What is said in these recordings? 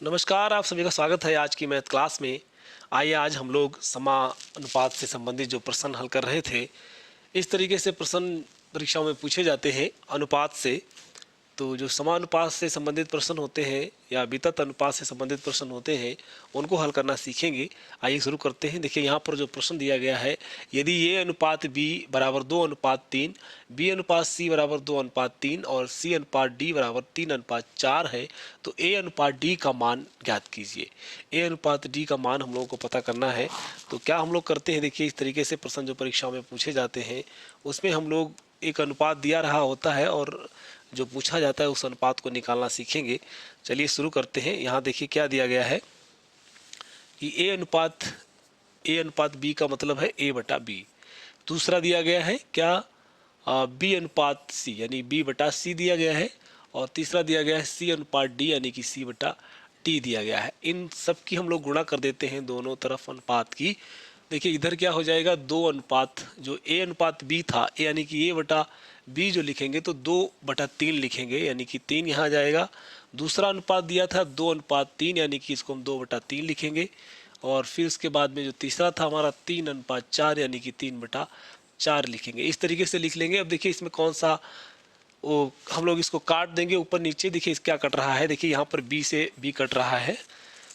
नमस्कार, आप सभी का स्वागत है आज की मैथ क्लास में। आइए आज हम लोग समानुपात से संबंधित जो प्रश्न हल कर रहे थे, इस तरीके से प्रश्न परीक्षाओं में पूछे जाते हैं अनुपात से। तो जो समानुपात से संबंधित प्रश्न होते हैं या वितत अनुपात से संबंधित प्रश्न होते हैं, उनको हल करना सीखेंगे। आइए शुरू करते हैं। देखिए यहाँ पर जो प्रश्न दिया गया है, यदि ए अनुपात बी बराबर 2:3, बी अनुपात सी बराबर 2:3 और सी अनुपात डी बराबर 3:4 है, तो ए अनुपात डी का मान ज्ञात कीजिए। ए अनुपात डी का मान हम लोगों को पता करना है। तो क्या हम लोग करते हैं, देखिए इस तरीके से प्रश्न जो परीक्षाओं में पूछे जाते हैं, उसमें हम लोग एक अनुपात दिया रहा होता है और जो पूछा जाता है उस अनुपात को निकालना सीखेंगे। चलिए शुरू करते हैं। यहाँ देखिए क्या दिया गया है कि ए अनुपात बी का मतलब है ए बटा बी। दूसरा दिया गया है क्या, बी अनुपात सी यानी बी बटा सी दिया गया है। और तीसरा दिया गया है सी अनुपात डी यानी कि सी बटा डी दिया गया है। इन सब की हम लोग गुणा कर देते हैं दोनों तरफ अनुपात की। देखिए इधर क्या हो जाएगा, 2 अनुपात जो ए अनुपात बी था, ए यानी कि ए बटा बी जो लिखेंगे तो 2/3 लिखेंगे यानी कि 3 यहाँ आ जाएगा। दूसरा अनुपात दिया था 2:3 यानी कि इसको हम 2/3 लिखेंगे। और फिर उसके बाद में जो तीसरा था हमारा 3:4 यानी कि 3/4 लिखेंगे। इस तरीके से लिख लेंगे। अब देखिए इसमें कौन सा वो हम लोग इसको काट देंगे ऊपर नीचे। देखिए इस क्या कट रहा है, देखिए यहाँ पर बी से बी कट रहा है।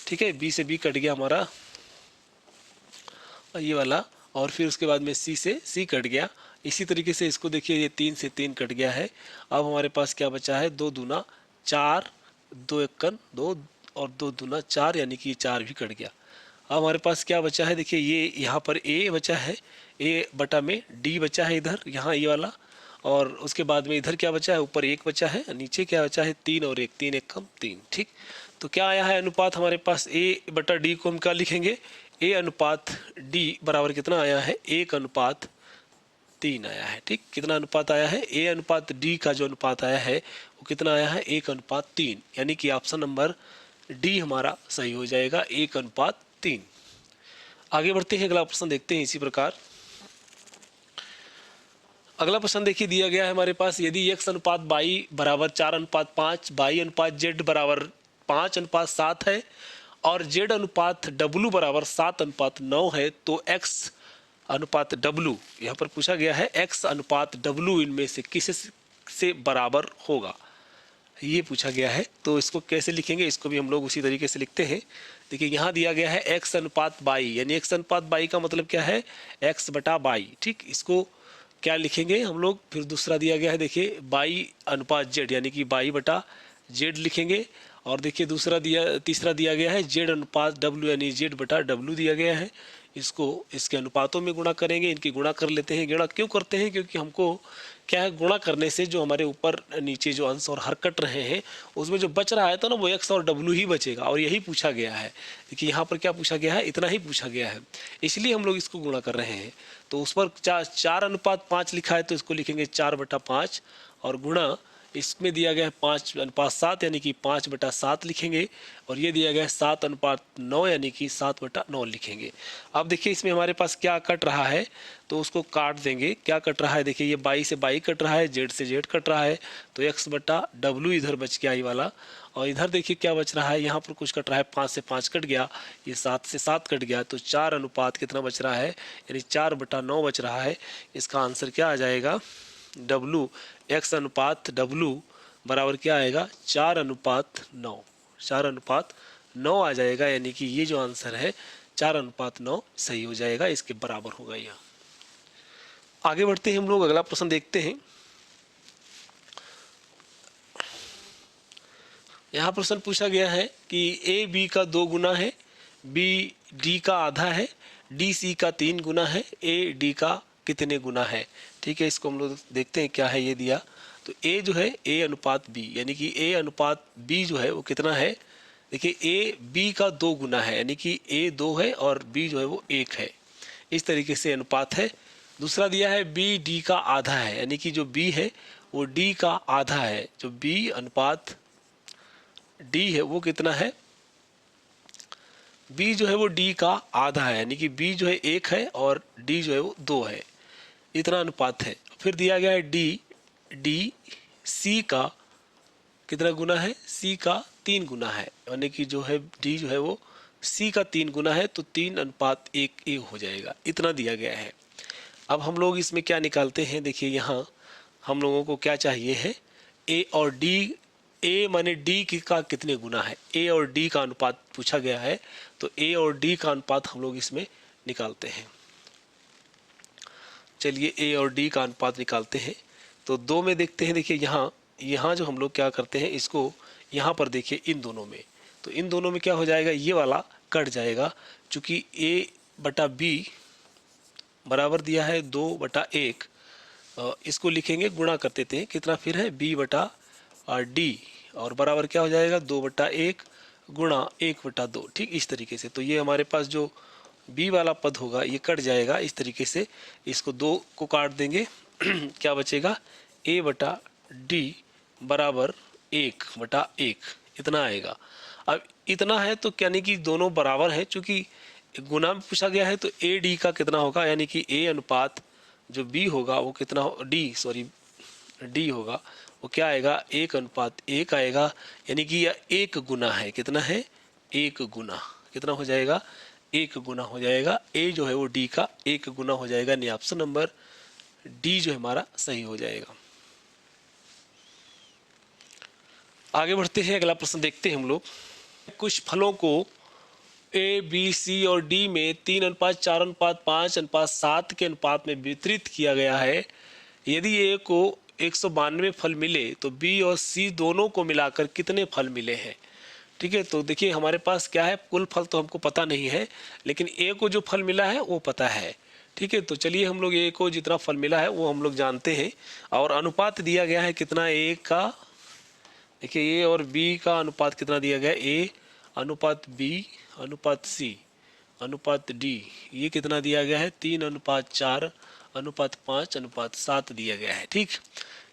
ठीक है, बी से बी कट गया हमारा ये वाला, और फिर उसके बाद में सी से सी कट गया। इसी तरीके से इसको देखिए, ये 3 से 3 कट गया है। अब हमारे पास क्या बचा है, 2 दूना 4, 2 एकन 2 और 2 दूना 4 यानी कि 4 भी कट गया। अब हमारे पास क्या बचा है, देखिए ये यहाँ पर ए बचा है, ए बटा में डी बचा है इधर यहाँ ये वाला। और उसके बाद में इधर क्या बचा है, ऊपर 1 बचा है, नीचे क्या बचा है 3 और 1, 3 1 कम 3। ठीक, तो क्या आया है अनुपात हमारे पास, ए बटा डी को हम क्या लिखेंगे, ए अनुपात डी बराबर कितना आया है, 1:3 आया है। ठीक, कितना अनुपात आया है, ए अनुपात डी का जो अनुपात आया है वो कितना आया है, 1:3, यानी कि ऑप्शन नंबर डी हमारा सही हो जाएगा, 1:3। आगे बढ़ते हैं, अगला प्रश्न देखते हैं इसी प्रकार। अगला प्रश्न देखिए दिया गया है हमारे पास, यदि x अनुपात बाई बराबर 4:5, बाई अनुपात z बराबर 5:7 है और z अनुपात w बराबर 7:9 है, तो x अनुपात w, यहाँ पर पूछा गया है x अनुपात w इनमें से किस से बराबर होगा, ये पूछा गया है। तो इसको कैसे लिखेंगे, इसको भी हम लोग उसी तरीके से लिखते हैं। देखिए यहाँ दिया गया है x अनुपात बाई, यानी x अनुपात बाई का मतलब क्या है, x बटा बाई। ठीक, इसको क्या लिखेंगे हम लोग, फिर दूसरा दिया गया है देखिए बाई अनुपात जेड यानी कि बाई बटा जेड लिखेंगे। और देखिए तीसरा दिया गया है जेड अनुपात डब्ल्यू यानी जेड बटा डब्ल्यू दिया गया है। इसको इसके अनुपातों में गुणा करेंगे, इनकी गुणा कर लेते हैं। गुणा क्यों करते हैं, क्योंकि हमको क्या है, गुणा करने से जो हमारे ऊपर नीचे जो अंश और हर कट रहे हैं उसमें जो बच रहा है तो ना वो एक्स और डब्ल्यू ही बचेगा, और यही पूछा गया है। देखिए यहाँ पर क्या पूछा गया है, इतना ही पूछा गया है, इसलिए हम लोग इसको गुणा कर रहे हैं। तो उस पर 4:5 लिखा है तो इसको लिखेंगे 4/5, और गुणा इसमें दिया गया है 5:7 यानी कि 5/7 लिखेंगे। और ये दिया गया है 7:9 यानी कि 7/9 लिखेंगे। अब देखिए इसमें हमारे पास क्या कट रहा है, तो उसको काट देंगे। क्या कट रहा है, देखिए ये बाई से बाई कट रहा है, जेड से जेड कट रहा है, तो एक्स बटा डब्ल्यू इधर बच गया ये वाला। और इधर देखिए क्या बच रहा है, यहाँ पर कुछ कट रहा है, 5 से 5 कट गया, ये 7 से 7 कट गया, तो 4 अनुपात कितना बच रहा है, यानी 4/9 बच रहा है। इसका आंसर क्या आ जाएगा, डब्लू, एक्स अनुपात डब्लू बराबर क्या आएगा, 4:9, 4:9 आ जाएगा, यानी कि ये जो आंसर है 4:9 सही हो जाएगा, इसके बराबर होगा यह। आगे बढ़ते हैं हम लोग, अगला प्रश्न देखते हैं। यहाँ प्रश्न पूछा गया है कि ए बी का 2 गुना है, बी डी का आधा है, डी सी का 3 गुना है, ए डी का कितने गुना है। ठीक है, इसको हम लोग देखते हैं क्या है ये दिया। तो ए जो है ए अनुपात बी, यानी कि ए अनुपात बी जो है वो कितना है, देखिए ए बी का 2 गुना है, यानी कि ए 2 है और बी जो है वो 1 है। इस तरीके से अनुपात है। दूसरा दिया है बी डी का आधा है, यानी कि जो बी है वो डी का आधा है, जो बी अनुपात डी है वो कितना है, बी जो है वो डी का आधा है, यानी कि बी जो है 1 है और डी जो है वो 2 है, इतना अनुपात है। फिर दिया गया है डी सी का कितना गुना है, सी का 3 गुना है, यानी कि जो है डी जो है वो सी का 3 गुना है, तो 3:1 ए हो जाएगा, इतना दिया गया है। अब हम लोग इसमें क्या निकालते हैं, देखिए यहाँ हम लोगों को क्या चाहिए है, ए और डी, ए माने डी का कितने गुना है, ए और डी का अनुपात पूछा गया है, तो ए और डी का अनुपात हम लोग इसमें निकालते हैं। चलिए ए और डी का अनुपात निकालते हैं। तो 2 में देखते हैं, देखिए यहाँ जो हम लोग क्या करते हैं, इसको यहाँ पर देखिए इन दोनों में, तो इन दोनों में क्या हो जाएगा, ये वाला कट जाएगा, चूँकि ए बटा बी बराबर दिया है 2/1, इसको लिखेंगे गुणा कर देते हैं, कितना फिर है बी बटा डी, और बराबर क्या हो जाएगा 2/1 गुणा 1/2, ठीक इस तरीके से। तो ये हमारे पास जो बी वाला पद होगा ये कट जाएगा इस तरीके से, इसको 2 को काट देंगे क्या बचेगा, ए बटा डी बराबर 1/1, इतना आएगा। अब इतना है तो यानी कि दोनों बराबर हैं, चूँकि गुना में पूछा गया है, तो ए डी का कितना होगा, यानी कि ए अनुपात जो बी होगा वो कितना, डी होगा वो क्या आएगा, 1:1 आएगा, यानी कि यह 1 गुना है, कितना है 1 गुना, कितना हो जाएगा 1 गुना हो जाएगा, ए जो है वो डी का 1 गुना हो जाएगा, यानी ऑप्शन नंबर डी जो हमारा सही हो जाएगा। आगे बढ़ते हैं, अगला प्रश्न देखते हैं हम लोग। कुछ फलों को ए बी सी और डी में 3:4:5:7 के अनुपात में वितरित किया गया है। यदि ए को 192 फल मिले तो बी और सी दोनों को मिलाकर कितने फल मिले हैं। ठीक है, तो देखिए हमारे पास क्या है, कुल फल तो हमको पता नहीं है, लेकिन ए को जो फल मिला है वो पता है। ठीक है, तो चलिए हम लोग ए को जितना फल मिला है वो हम लोग जानते हैं, और अनुपात दिया गया है कितना, ए का, देखिए ए और बी का अनुपात कितना दिया गया है, ए अनुपात बी अनुपात सी अनुपात डी, ये कितना दिया गया है 3:4:5:7 दिया गया है। ठीक,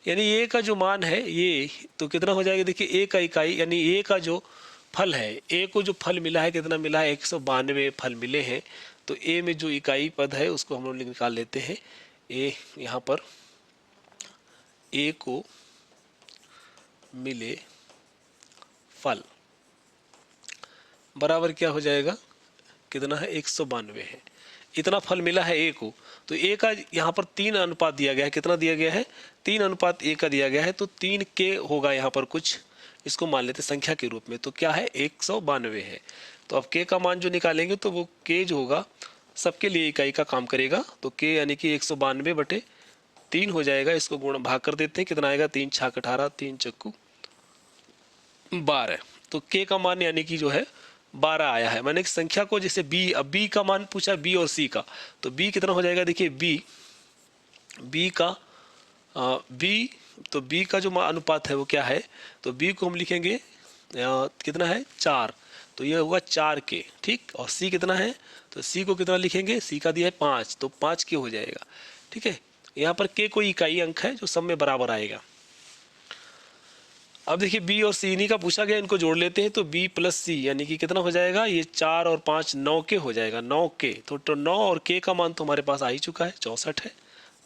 यानी ए का जो मान है ये तो कितना हो जाएगा, देखिए ए का इकाई यानी ए का जो फल है, ए को जो फल मिला है कितना मिला है 192 फल मिले हैं, तो ए में जो इकाई पद है उसको हम लोग निकाल लेते हैं। ए यहाँ पर ए को मिले फल बराबर क्या हो जाएगा, कितना है 192 है, इतना फल मिला है ए को, तो ए का यहाँ पर 3 अनुपात दिया गया है, कितना दिया गया है 3:1 का दिया गया है, तो 3 के होगा यहाँ पर कुछ, इसको मान लेते संख्या के रूप में, तो क्या है 192 है। तो अब के का मान जो निकालेंगे तो वो के जो होगा सबके लिए इकाई का काम करेगा, तो के यानी कि 192/3 हो जाएगा, इसको गुणा भाग कर देते हैं, कितना आएगा 3×6=18, 3×12, तो के का मान यानी कि जो है 12 आया है। मैंने एक संख्या को जैसे बी, अब बी का मान पूछा बी और सी का, तो बी कितना हो जाएगा, देखिए बी का जो अनुपात है वो क्या है, तो बी को हम लिखेंगे कितना है 4, तो ये होगा 4 के। ठीक, और सी कितना है, तो सी को कितना लिखेंगे, सी का दिया है 5, तो 5 के हो जाएगा। ठीक है, यहाँ पर के कोई इकाई अंक है जो सब में बराबर आएगा। अब देखिए बी और सी इन्हीं का पूछा गया, इनको जोड़ लेते हैं, तो बी प्लस सी यानी कि कितना हो जाएगा, ये 4 और 5 9 के हो जाएगा, 9 के, तो 9 और के का मान तो हमारे पास आ ही चुका है 64 है।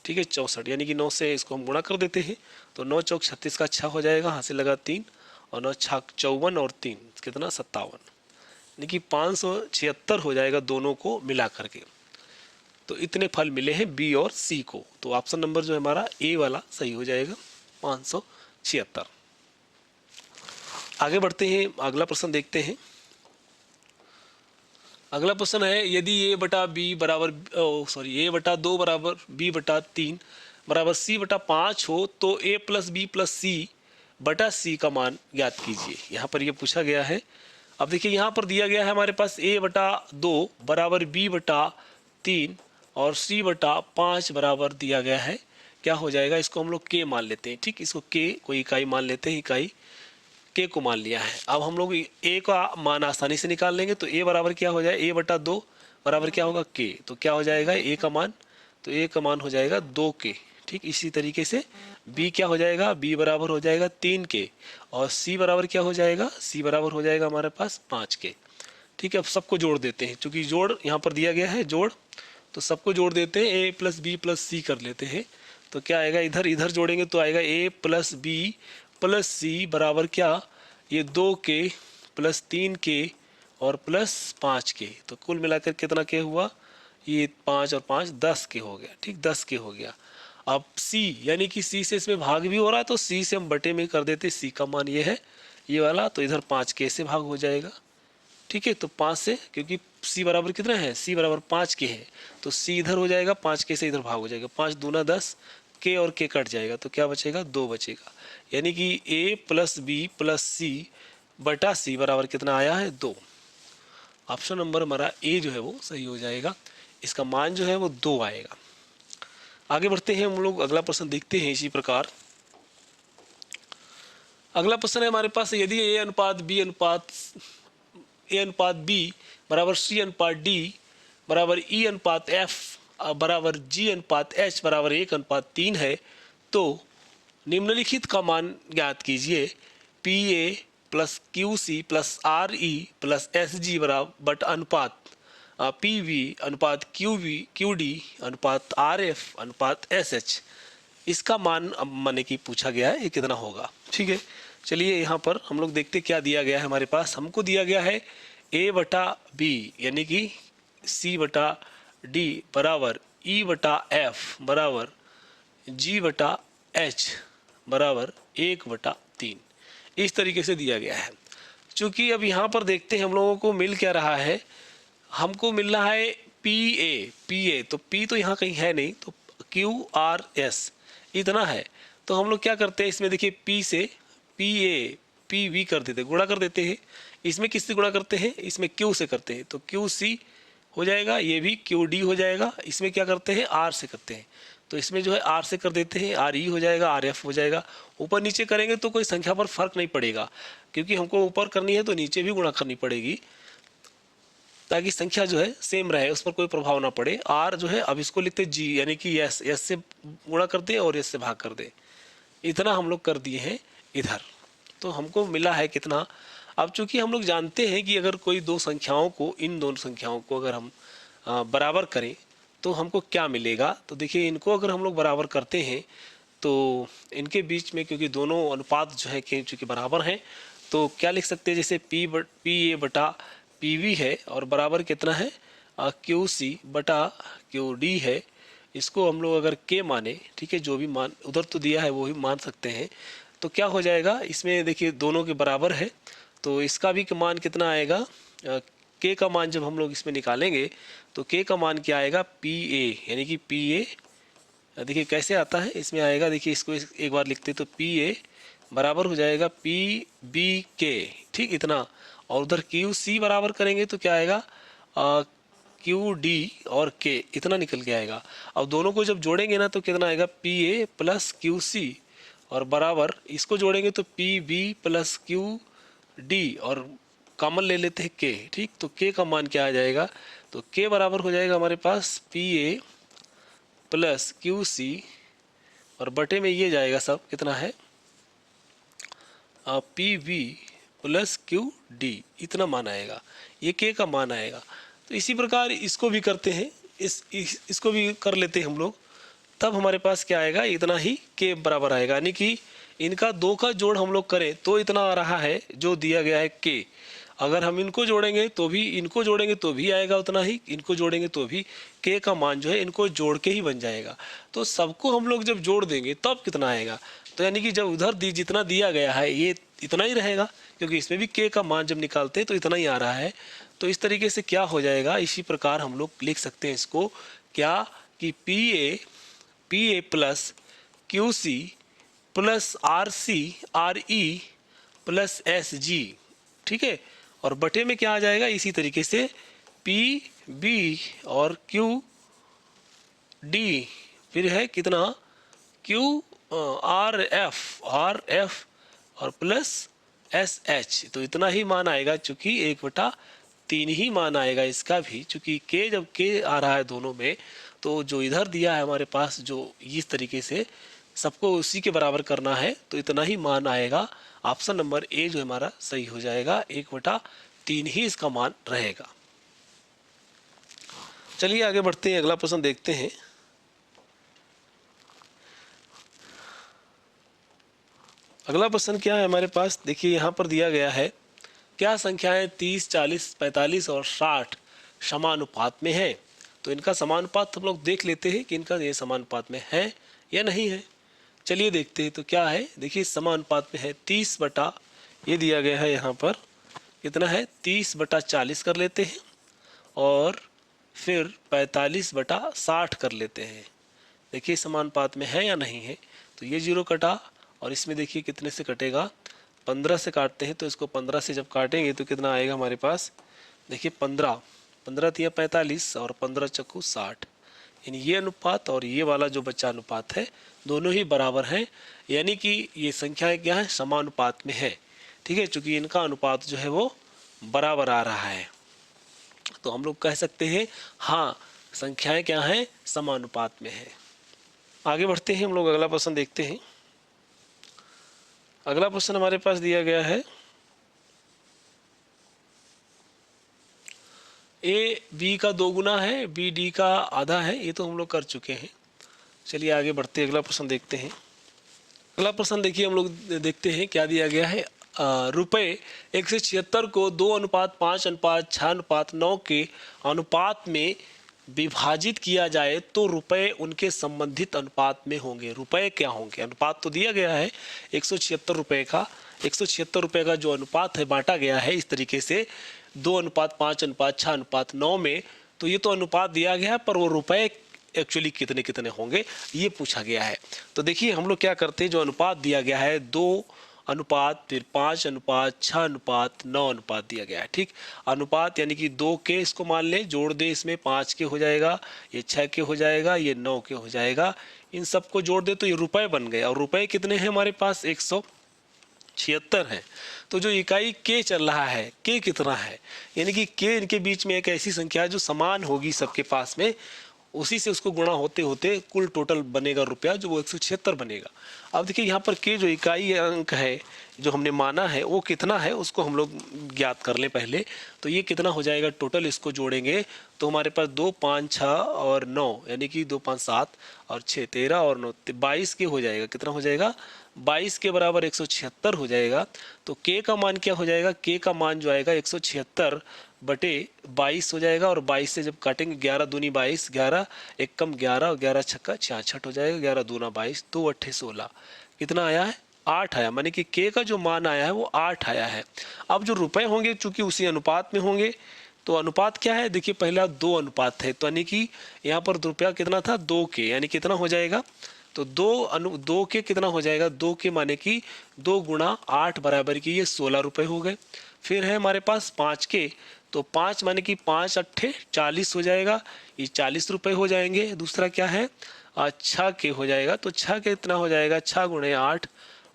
ठीक है, 64 यानी कि 9 से इसको हम गुणा कर देते हैं, तो 9 चौक 36 का 6 हो जाएगा, हासिल लगा 3, और 9 छक 54 और 3 कितना 57, यानी कि 576 हो जाएगा दोनों को मिला करके। तो इतने फल मिले हैं बी और सी को, तो ऑप्शन नंबर जो है हमारा ए वाला सही हो जाएगा 576। आगे बढ़ते हैं, अगला प्रश्न देखते हैं। अगला प्रश्न है, यदि ए बटा बी बराबर ए बटा 2 बराबर बी बटा 3 बराबर सी बटा 5 हो तो ए प्लस बी प्लस सी बटा सी का मान ज्ञात कीजिए। यहाँ पर ये पूछा गया है। अब देखिए यहाँ पर दिया गया है हमारे पास ए बटा 2 बराबर बी बटा 3 और सी बटा 5 बराबर दिया गया है, क्या हो जाएगा, इसको हम लोग के मान लेते हैं। ठीक, इसको के कोई इकाई मान लेते हैं, इकाई के को मान लिया है। अब हम लोग ए का मान आसानी से निकाल लेंगे, तो ए बराबर क्या हो जाए, ए बटा 2 बराबर क्या होगा के, तो क्या हो जाएगा ए का मान, तो ए का मान हो जाएगा 2 के। ठीक, इसी तरीके से बी क्या हो जाएगा, बी बराबर हो जाएगा 3 के, और सी बराबर क्या हो जाएगा, सी बराबर हो जाएगा हमारे पास 5 के। ठीक है, अब सबको जोड़ देते हैं, क्योंकि जोड़ यहाँ पर दिया गया है जोड़, तो सबको जोड़ देते हैं, ए प्लस बी प्लस सी कर लेते हैं, तो क्या आएगा, इधर इधर जोड़ेंगे तो आएगा ए प्लस बी प्लस सी बराबर क्या, ये 2k प्लस 3k और प्लस 5k, तो कुल मिलाकर कितना के हुआ, ये 5 और 5 10k हो गया। ठीक, 10k हो गया। अब c यानी कि c से इसमें भाग भी हो रहा है, तो c से हम बटे में कर देते, c का मान ये है ये वाला, तो इधर 5k से भाग हो जाएगा। ठीक है, तो 5 से, क्योंकि c बराबर कितना है, c बराबर 5k है, तो c इधर हो जाएगा, 5k से इधर भाग हो जाएगा, 5 दूना 10, k और k कट जाएगा, तो क्या बचेगा, 2 बचेगा। यानी कि a plus b plus c बटा c बराबर कितना आया है, 2। ऑप्शन नंबर हमारा ए जो है वो सही हो जाएगा, इसका मान जो है वो 2 आएगा। आगे बढ़ते हैं हम लोग, अगला प्रश्न देखते हैं इसी प्रकार। अगला प्रश्न है हमारे पास, यदि ए अनुपात बी बराबर सी अनुपात डी बराबर ई अनुपात एफ बराबर जी अनुपात एच बराबर 1:3 है, तो निम्नलिखित का मान ज्ञात कीजिए। पी ए plus Q c plus r e plus s g बराबर बट अनुपात पी वी अनुपात क्यू डी अनुपात आर एफ अनुपात एस एच, इसका मान अब माने कि पूछा गया है, ये कितना होगा। ठीक है, चलिए यहाँ पर हम लोग देखते क्या दिया गया है हमारे पास। हमको दिया गया है a बटा बी यानी कि c बटा डी बराबर e बटा एफ बराबर g बटा h बराबर 1/3, इस तरीके से दिया गया है। चूंकि अब यहाँ पर देखते हैं हम लोगों को मिल क्या रहा है, हमको मिल रहा है पी ए, तो p तो यहाँ कहीं है नहीं, तो क्यू आर एस इतना है। तो हम लोग क्या करते हैं, इसमें देखिए p से पी ए पी वी कर देते, गुणा कर देते हैं। इसमें किससे गुणा करते हैं, इसमें क्यू से करते हैं, तो क्यू सी हो जाएगा, ये भी क्यू डी हो जाएगा। इसमें क्या करते हैं, आर से करते हैं, तो इसमें जो है आर से कर देते हैं, आर ई हो जाएगा, आर एफ हो जाएगा। ऊपर नीचे करेंगे तो कोई संख्या पर फर्क नहीं पड़ेगा, क्योंकि हमको ऊपर करनी है तो नीचे भी गुणा करनी पड़ेगी, ताकि संख्या जो है सेम रहे, उस पर कोई प्रभाव ना पड़े। आर जो है अब इसको लिखते जी यानी कि एस, एस से गुणा कर दे और एस से भाग कर दे, इतना हम लोग कर दिए हैं इधर। तो हमको मिला है कितना। अब चूंकि हम लोग जानते हैं कि अगर कोई दो संख्याओं को, इन दोनों संख्याओं को अगर हम बराबर करें तो हमको क्या मिलेगा। तो देखिए, इनको अगर हम लोग बराबर करते हैं तो इनके बीच में, क्योंकि दोनों अनुपात जो है कि चूँकि बराबर हैं, तो क्या लिख सकते हैं, जैसे पी ए बटा पी वी है और बराबर कितना है, क्यू सी बटा क्यू डी है। इसको हम लोग अगर के माने, ठीक है, जो भी मान उधर तो दिया है वो ही मान सकते हैं, तो क्या हो जाएगा, इसमें देखिए दोनों के बराबर है, तो इसका भी मान कितना आएगा, के का मान जब हम लोग इसमें निकालेंगे तो के का मान क्या आएगा, पी ए यानी कि पी ए, देखिए कैसे आता है इसमें आएगा, देखिए इसको एक बार लिखते तो पी ए बराबर हो जाएगा पी बी के, ठीक, इतना। और उधर क्यू सी बराबर करेंगे तो क्या आएगा, क्यू डी और के, इतना निकल के आएगा। अब दोनों को जब जोड़ेंगे ना तो कितना आएगा, पी ए प्लस क्यू सी और बराबर इसको जोड़ेंगे तो p b plus Q d और कॉमन ले लेते हैं के, ठीक। तो के का मान क्या आ जाएगा, तो के बराबर हो जाएगा हमारे पास पी ए प्लस क्यू सी और बटे में ये जाएगा सब, कितना है, P V plus Q D, इतना मान आएगा, ये के का मान आएगा। तो इसी प्रकार इसको भी करते हैं, इसको भी कर लेते हैं हम लोग, तब हमारे पास क्या आएगा, इतना ही के बराबर आएगा। यानी कि इनका दो का जोड़ हम लोग करें तो इतना आ रहा है जो दिया गया है के, अगर हम इनको जोड़ेंगे तो भी, इनको जोड़ेंगे तो भी आएगा उतना ही, इनको जोड़ेंगे तो भी के का मान जो है इनको जोड़ के ही बन जाएगा। तो सबको हम लोग जब जोड़ देंगे तब कितना आएगा, तो यानी कि जब उधर जितना दिया गया है ये इतना ही रहेगा, क्योंकि इसमें भी के का मान जब निकालते हैं तो इतना ही आ रहा है। तो इस तरीके से क्या हो जाएगा, इसी प्रकार हम लोग लिख सकते हैं इसको, क्या कि पी ए plus Q c plus r c r e plus s g, ठीक है। और बटे में क्या आ जाएगा, इसी तरीके से पी बी और क्यू डी, फिर है कितना, क्यू आर एफ और प्लस एस एच, तो इतना ही मान आएगा, चूंकि 1/3 ही मान आएगा इसका भी, चूंकि के जब के आ रहा है दोनों में, तो जो इधर दिया है हमारे पास, जो इस तरीके से सबको उसी के बराबर करना है, तो इतना ही मान आएगा। ऑप्शन नंबर ए जो हमारा सही हो जाएगा, 1/3 ही इसका मान रहेगा। चलिए आगे बढ़ते हैं, अगला प्रश्न देखते हैं। अगला प्रश्न क्या है हमारे पास, देखिए यहाँ पर दिया गया है क्या संख्याएं 30, 40, 45 और 60 समानुपात में हैं। तो इनका समानुपात हम लोग देख लेते हैं कि इनका ये समानुपात में है या नहीं है। चलिए देखते हैं तो क्या है। देखिए समानुपात में है 30 बटा, ये दिया गया है यहाँ पर कितना है 30 बटा 40 कर लेते हैं और फिर 45 बटा 60 कर लेते हैं। देखिए समानुपात में है या नहीं है। तो ये 0 कटा और इसमें देखिए कितने से कटेगा, 15 से काटते हैं। तो इसको 15 से जब काटेंगे तो कितना आएगा हमारे पास, देखिए 15 तिया 45 और 15 चक्कू 60। यानी ये अनुपात और ये वाला जो बच्चा अनुपात है दोनों ही बराबर हैं, यानी कि ये संख्याएं क्या है समानुपात में है। ठीक है, चूंकि इनका अनुपात जो है वो बराबर आ रहा है तो हम लोग कह सकते हैं हाँ संख्याएं क्या हैं समानुपात में है। आगे बढ़ते हैं हम लोग, अगला प्रश्न देखते हैं। अगला प्रश्न हमारे पास दिया गया है ए बी का 2 गुना है, बी डी का आधा है। ये तो हम लोग कर चुके हैं। चलिए आगे बढ़ते हैं, अगला प्रश्न देखते हैं। अगला प्रश्न देखिए हम लोग देखते हैं क्या दिया गया है। रुपये 176 को 2:5:6:6:9 के अनुपात में विभाजित किया जाए तो रुपए उनके संबंधित अनुपात में होंगे। रुपए क्या होंगे, अनुपात तो दिया गया है 176 रुपये का। 176 रुपये का जो अनुपात है बांटा गया है इस तरीके से 2:5:6:9 में। तो ये तो अनुपात दिया गया है पर वो रुपए एक्चुअली कितने कितने होंगे ये पूछा गया है। तो देखिए हम लोग क्या करते हैं, जो अनुपात दिया गया है 2 अनुपात फिर 5 अनुपात 6 अनुपात 9 अनुपात दिया गया है। ठीक, अनुपात यानी कि 2 के इसको मान ले, जोड़ दे, इसमें 5 के हो जाएगा, ये 6 के हो जाएगा, ये 9 के हो जाएगा। इन सबको जोड़ दे तो ये रुपए बन गए। और रुपए कितने हैं हमारे पास 176 है। तो जो इकाई के चल रहा है के कितना है, यानी कि के इनके बीच में एक ऐसी संख्या है जो समान होगी सबके पास में, उसी से उसको गुणा होते होते कुल टोटल बनेगा रुपया जो वो 176 बनेगा। अब देखिए यहाँ पर के जो इकाई अंक है जो हमने माना है वो कितना है उसको हम लोग ज्ञात कर लें पहले। तो ये कितना हो जाएगा टोटल, इसको जोड़ेंगे तो हमारे पास 2 5 6 और 9 यानी कि 2 5 7 और 6 13 और 9 22 के हो जाएगा। कितना हो जाएगा 22 के बराबर 176 हो जाएगा। तो के का मान क्या हो जाएगा, के का मान जो आएगा 176 बटे 22 हो जाएगा। और 22 से जब काटेंगे 11 दूनी 22, 11 एक कम 11 और 11 छक्का 66 हो जाएगा। 11 दूना 22, 2 अट्ठे 16, कितना आया है 8 आया। माने कि के का जो मान आया है वो 8 आया है। अब जो रुपए होंगे चूंकि उसी अनुपात में होंगे तो अनुपात क्या है, देखिए पहला 2 अनुपात है तो यानी कि यहाँ पर रुपया कितना था 2 के, यानी कितना हो जाएगा तो 2 के कितना हो जाएगा 2 के माने कि 2 गुणा 8 बराबर की ये 16 रुपये हो गए। फिर है हमारे पास 5 के, तो 5 माने कि 5 अट्ठे 40 हो जाएगा, ये 40 रुपये हो जाएंगे। दूसरा क्या है 6 के हो जाएगा, तो 6 के इतना हो जाएगा 6 गुणे 8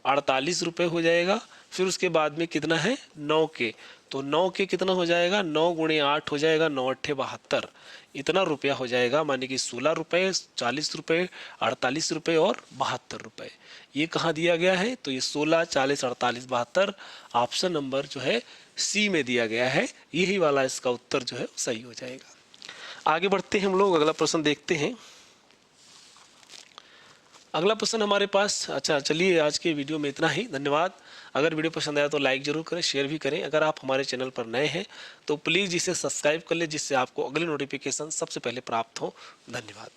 48 रुपये हो जाएगा। फिर उसके बाद में कितना है 9 के, तो 9 के कितना हो जाएगा 9 गुणे 8 हो जाएगा 9 अट्ठे 72, इतना रुपया हो जाएगा। माने कि 16 रुपये 40 रुपये 48 रुपये और 72 रुपये। ये कहाँ दिया गया है, तो ये 16 40 48 72 ऑप्शन नंबर जो है सी में दिया गया है। यही वाला इसका उत्तर जो है सही हो जाएगा। आगे बढ़ते हैं हम लोग, अगला प्रश्न देखते हैं। अगला प्रश्न हमारे पास, अच्छा चलिए आज के वीडियो में इतना ही, धन्यवाद। अगर वीडियो पसंद आया तो लाइक जरूर करें, शेयर भी करें। अगर आप हमारे चैनल पर नए हैं तो प्लीज़ इसे सब्सक्राइब कर लें जिससे आपको अगले नोटिफिकेशन सबसे पहले प्राप्त हो। धन्यवाद।